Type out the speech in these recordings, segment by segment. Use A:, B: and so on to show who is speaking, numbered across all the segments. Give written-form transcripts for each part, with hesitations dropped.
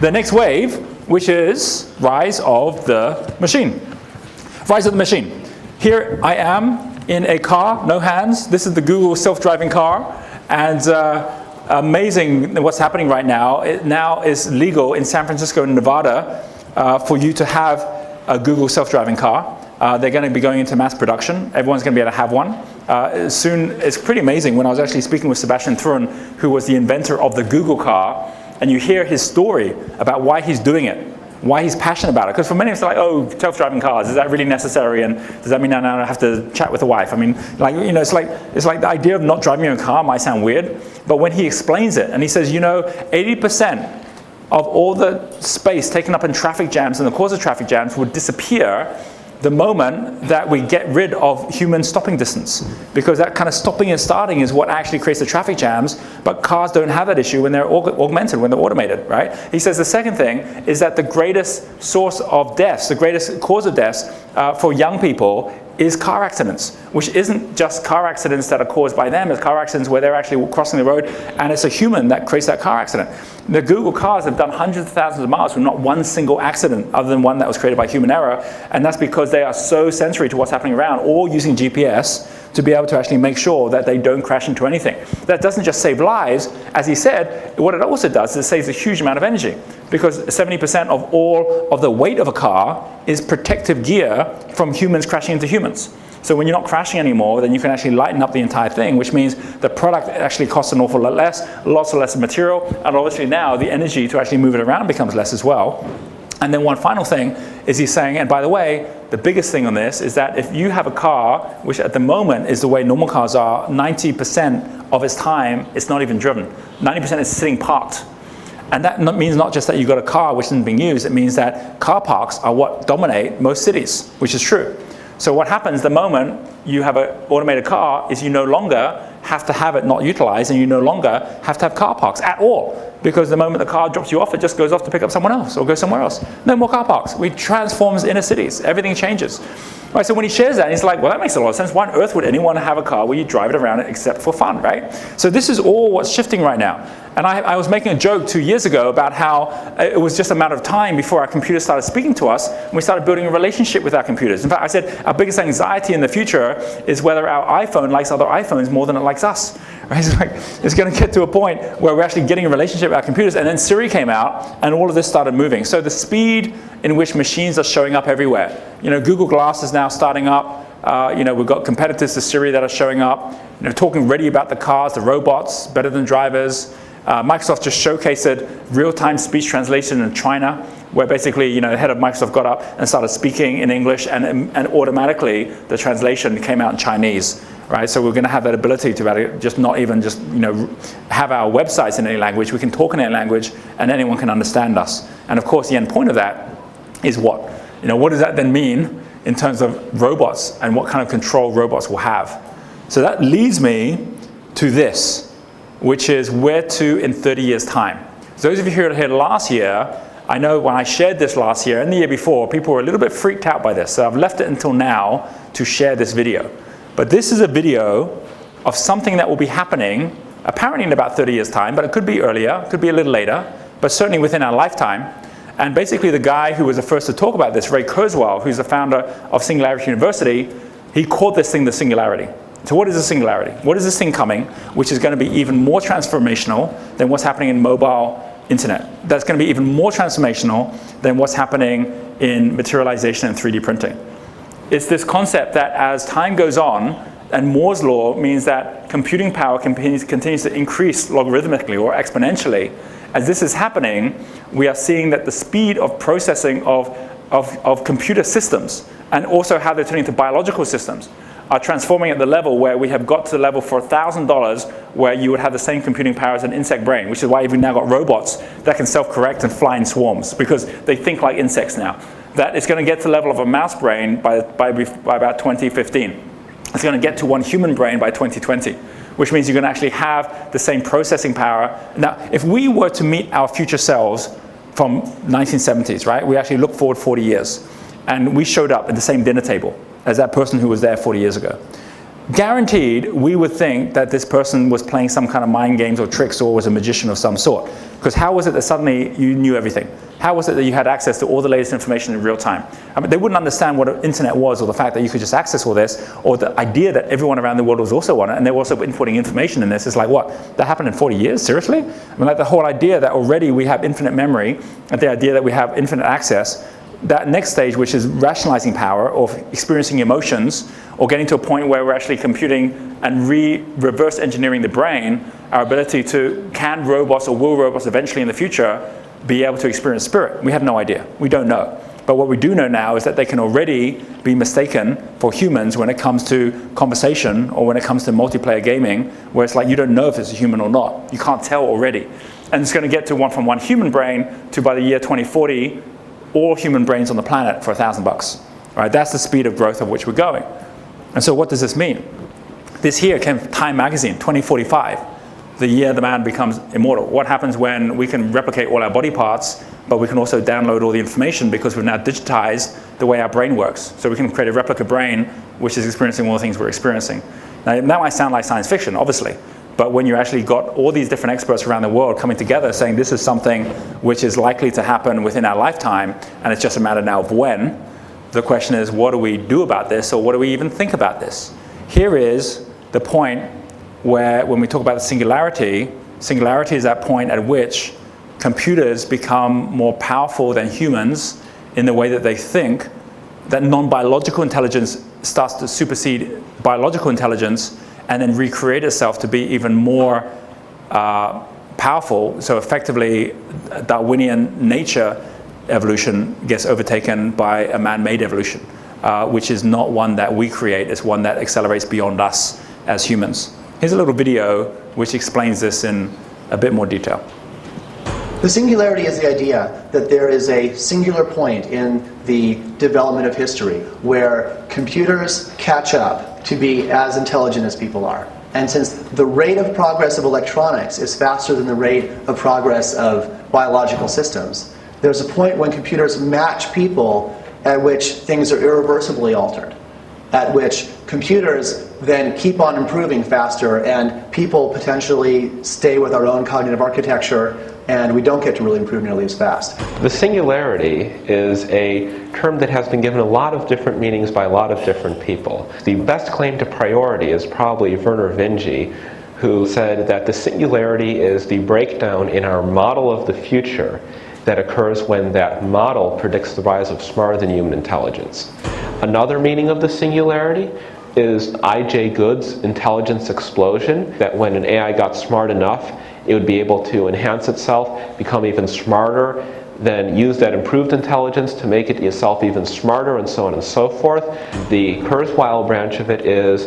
A: the next wave, which is rise of the machine. Rise of the machine. Here I am in a car, no hands. This is the Google self-driving car. And amazing what's happening right now. It now is legal in San Francisco and Nevada for you to have a Google self-driving car. They're going to be going into mass production. Everyone's going to be able to have one. Soon, it's pretty amazing. When I was actually speaking with Sebastian Thrun, who was the inventor of the Google car, and you hear his story about why he's doing it, why he's passionate about it. Because for many of us, like, oh, self-driving cars, is that really necessary? And does that mean I now have to chat with the wife? I mean, like, you know, it's like the idea of not driving your own car might sound weird, but when he explains it, and he says, you know, 80% of all the space taken up in traffic jams and the cause of traffic jams would disappear the moment that we get rid of human stopping distance. Because that kind of stopping and starting is what actually creates the traffic jams, but cars don't have that issue when they're augmented, when they're automated, right? He says the second thing is that the greatest source of deaths, the greatest cause of deaths for young people is car accidents, which isn't just car accidents that are caused by them, it's car accidents where they're actually crossing the road and it's a human that creates that car accident. The Google cars have done hundreds of thousands of miles with not one single accident other than one that was created by human error, and that's because they are so sensory to what's happening around, all using GPS to be able to actually make sure that they don't crash into anything. That doesn't just save lives, as he said, what it also does is it saves a huge amount of energy, because 70% of all of the weight of a car is protective gear from humans crashing into humans. So when you're not crashing anymore, then you can actually lighten up the entire thing, which means the product actually costs an awful lot less, lots of less material, and obviously now the energy to actually move it around becomes less as well. And then one final thing is he's saying, and by the way, the biggest thing on this is that if you have a car, which at the moment is the way normal cars are, 90% of its time it's not even driven. 90% is sitting parked. And that means not just that you've got a car which isn't being used, it means that car parks are what dominate most cities, which is true. So what happens the moment you have an automated car is you no longer have to have it not utilized, and you no longer have to have car parks at all. Because the moment the car drops you off, it just goes off to pick up someone else or go somewhere else. No more car parks. We transform inner cities. Everything changes. Right, so when he shares that, he's like, well, that makes a lot of sense. Why on earth would anyone have a car where you drive it around except for fun, right? So this is all what's shifting right now. And I was making a joke 2 years ago about how it was just a matter of time before our computers started speaking to us, and we started building a relationship with our computers. In fact, I said our biggest anxiety in the future is whether our iPhone likes other iPhones more than it likes us. Right? It's going to get to a point where we're actually getting a relationship with our computers, and then Siri came out, and all of this started moving. So the speed in which machines are showing up everywhere. You know, Google Glass is now starting up. You know, we've got competitors to Siri that are showing up. You know, talking already about the cars, the robots, better than drivers. Microsoft just showcased real-time speech translation in China, where basically, you know, the head of Microsoft got up and started speaking in English, and automatically the translation came out in Chinese, right? So we're going to have that ability to just not even just, you know, have our websites in any language. We can talk in any language, and anyone can understand us. And of course, the end point of that is what? You know, what does that then mean in terms of robots and what kind of control robots will have? So that leads me to this, which is where to in 30 years' time. So those of you who were here last year, I know when I shared this last year and the year before, people were a little bit freaked out by this. So I've left it until now to share this video. But this is a video of something that will be happening apparently in about 30 years' time, but it could be earlier, could be a little later, but certainly within our lifetime. And basically the guy who was the first to talk about this, Ray Kurzweil, who's the founder of Singularity University, he called this thing the singularity. So what is the singularity? What is this thing coming, which is going to be even more transformational than what's happening in mobile internet? That's going to be even more transformational than what's happening in materialization and 3D printing. It's this concept that as time goes on, and Moore's law means that computing power continues to increase logarithmically or exponentially. As this is happening, we are seeing that the speed of processing of computer systems, and also how they're turning into biological systems, are transforming at the level where we have got to the level for $1,000 where you would have the same computing power as an insect brain, which is why we've now got robots that can self-correct and fly in swarms, because they think like insects now. That it's going to get to the level of a mouse brain by about 2015. It's going to get to one human brain by 2020, which means you're going to actually have the same processing power. Now, if we were to meet our future selves from 1970s, right, we actually look forward 40 years, and we showed up at the same dinner table as that person who was there 40 years ago. guaranteed we would think that this person was playing some kind of mind games or tricks or was a magician of some sort. Because how was it that suddenly you knew everything? How was it that you had access to all the latest information in real time? I mean, they wouldn't understand what an internet was, or the fact that you could just access all this, or the idea that everyone around the world was also on it, and they were also inputting information in this. It's like, what? That happened in 40 years? Seriously? I mean, like the whole idea that already we have infinite memory, and the idea that we have infinite access, that next stage, which is rationalizing power, or experiencing emotions, or getting to a point where we're actually computing and reverse engineering the brain, our ability to, can robots or will robots eventually in the future be able to experience spirit? We have no idea. We don't know. But what we do know now is that they can already be mistaken for humans when it comes to conversation, or when it comes to multiplayer gaming, where it's like you don't know if it's a human or not. You can't tell already. And it's going to get to from one human brain to, by the year 2040, all human brains on the planet for $1,000. Right? That's the speed of growth of which we're going. And so what does this mean? This here came from Time magazine, 2045, the year the man becomes immortal. What happens when we can replicate all our body parts, but we can also download all the information because we've now digitized the way our brain works. So we can create a replica brain which is experiencing all the things we're experiencing. Now that might sound like science fiction, obviously, but when you actually got all these different experts around the world coming together saying this is something which is likely to happen within our lifetime, and it's just a matter now of when, the question is, what do we do about this, or what do we even think about this? Here is the point where, when we talk about the singularity is that point at which computers become more powerful than humans in the way that they think, that non-biological intelligence starts to supersede biological intelligence and then recreate itself to be even more powerful. So effectively, Darwinian nature evolution gets overtaken by a man-made evolution, which is not one that we create. It's one that accelerates beyond us as humans. Here's a little video which explains this in a bit more detail.
B: The singularity is the idea that there is a singular point in the development of history where computers catch up to be as intelligent as people are. And since the rate of progress of electronics is faster than the rate of progress of biological systems, there's a point when computers match people at which things are irreversibly altered, at which computers then keep on improving faster and people potentially stay with our own cognitive architecture and we don't get to really improve nearly as fast.
C: The singularity is a term that has been given a lot of different meanings by a lot of different people. The best claim to priority is probably Werner Vinge, who said that the singularity is the breakdown in our model of the future that occurs when that model predicts the rise of smarter than human intelligence. Another meaning of the singularity is I.J. Good's intelligence explosion, that when an AI got smart enough, it would be able to enhance itself, become even smarter, then use that improved intelligence to make it itself even smarter, and so on and so forth. The Kurzweil branch of it is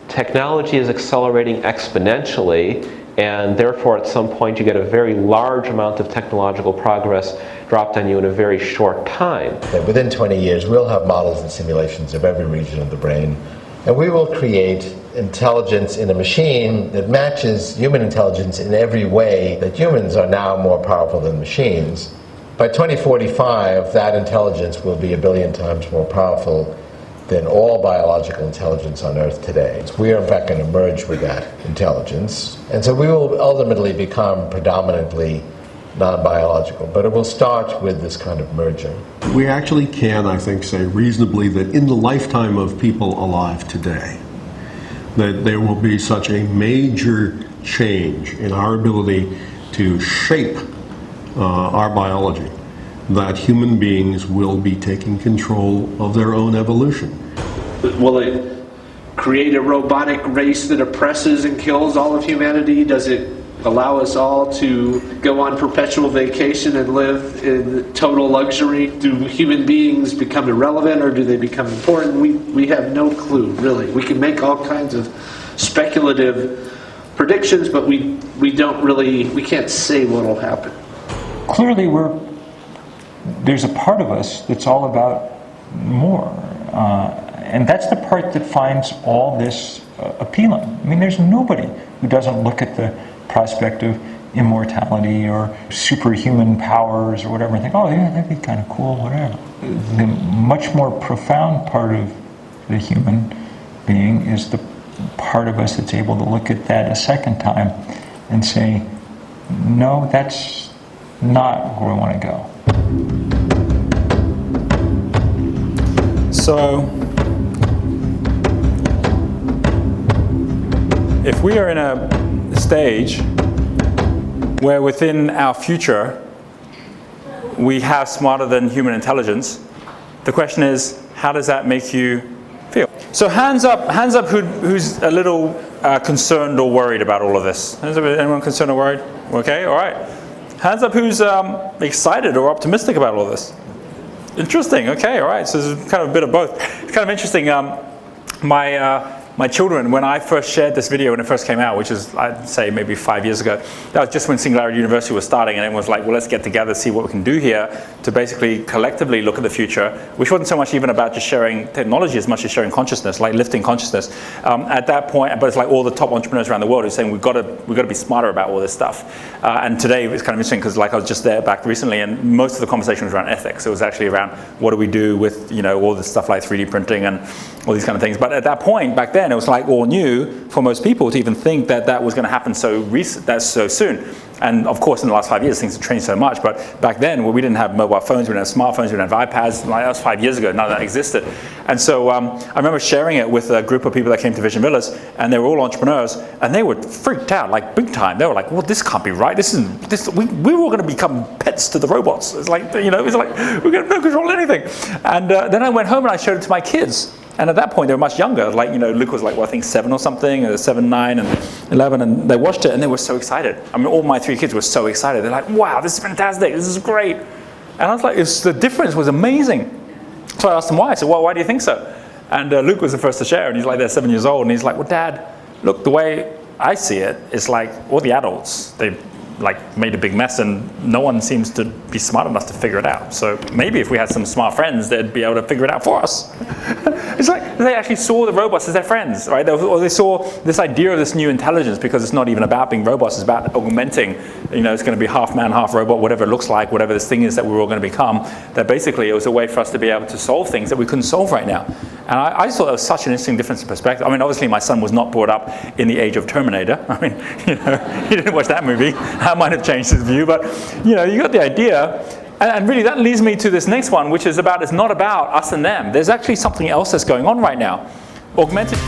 C: technology is accelerating exponentially, and therefore at some point you get a very large amount of technological progress dropped on you in a very short time.
D: Within 20 years we'll have models and simulations of every region of the brain, and we will create intelligence in a machine that matches human intelligence in every way that humans are now more powerful than machines. By 2045, that intelligence will be 1 billion times more powerful than all biological intelligence on Earth today. We are in fact going to merge with that intelligence, and so we will ultimately become predominantly non-biological, but it will start with this kind of merging.
E: We actually can, I think, say reasonably that in the lifetime of people alive today, that there will be such a major change in our ability to shape our biology that human beings will be taking control of their own evolution.
F: Will it create a robotic race that oppresses and kills all of humanity? Does it allow us all to go on perpetual vacation and live in total luxury? Do human beings become irrelevant, or do they become important? We have no clue, really. We can make all kinds of speculative predictions, but we can't say what will happen.
G: Clearly there's a part of us that's all about more. And that's the part that finds all this appealing. I mean, there's nobody who doesn't look at the prospect of immortality or superhuman powers or whatever and think, oh yeah, that'd be kind of cool, whatever. The much more profound part of the human being is the part of us that's able to look at that a second time and say, no, that's not where we want to go.
A: So, if we are in a stage where within our future we have smarter than human intelligence, the question is, how does that make you feel? So hands up who's a little concerned or worried about all of this. Hands up, anyone concerned or worried? Okay, all right. Hands up who's excited or optimistic about all of this. Interesting, okay, all right. So there's kind of a bit of both. It's kind of interesting. My children, when I first shared this video when it first came out, which is, I'd say, maybe 5 years ago, that was just when Singularity University was starting, and everyone was like, well, let's get together, see what we can do here to basically collectively look at the future, which wasn't so much even about just sharing technology as much as sharing consciousness, like lifting consciousness. At that point, but it's like all the top entrepreneurs around the world who are saying we've got to be smarter about all this stuff. And today it's kind of interesting because, like, I was just there back recently, and most of the conversation was around ethics. It was actually around what do we do with, you know, all this stuff like 3D printing and all these kind of things. But at that point, back then, it was like all new for most people to even think that that was going to happen so soon. And of course, in the last 5 years, things have changed so much. But back then, we didn't have mobile phones, we didn't have smartphones, we didn't have iPads. Like, that was 5 years ago. None of that existed. And so I remember sharing it with a group of people that came to Vision Villas, and they were all entrepreneurs, and they were freaked out, like big time. They were like, "Well, this can't be right. We were all going to become pets to the robots. It's like, you know, it's like we're going to control anything." And then I went home and I showed it to my kids. And at that point, they were much younger. Like, you know, Luke was like, well, I think 7 or something, 7, 9, and 11, and they watched it, and they were so excited. I mean, all my 3 kids were so excited. They're like, wow, this is fantastic, this is great. And I was like, the difference was amazing. So I asked them why. I said, well, why do you think so? And Luke was the first to share, and he's like, they're 7 years old, and he's like, well, Dad, look, the way I see it is like all the adults, they like made a big mess, and no one seems to be smart enough to figure it out. So maybe if we had some smart friends, they'd be able to figure it out for us. It's like they actually saw the robots as their friends, right? Or they saw this idea of this new intelligence, because it's not even about being robots, it's about augmenting. You know, it's going to be half man, half robot, whatever it looks like, whatever this thing is that we're all going to become. That basically it was a way for us to be able to solve things that we couldn't solve right now. And I just thought that was such an interesting difference in perspective. I mean, obviously my son was not brought up in the age of Terminator. I mean, you know, he didn't watch that movie. That might have changed his view, but you know, you got the idea. And really that leads me to this next one, which is about, it's not about us and them. There's actually something else that's going on right now. Augmented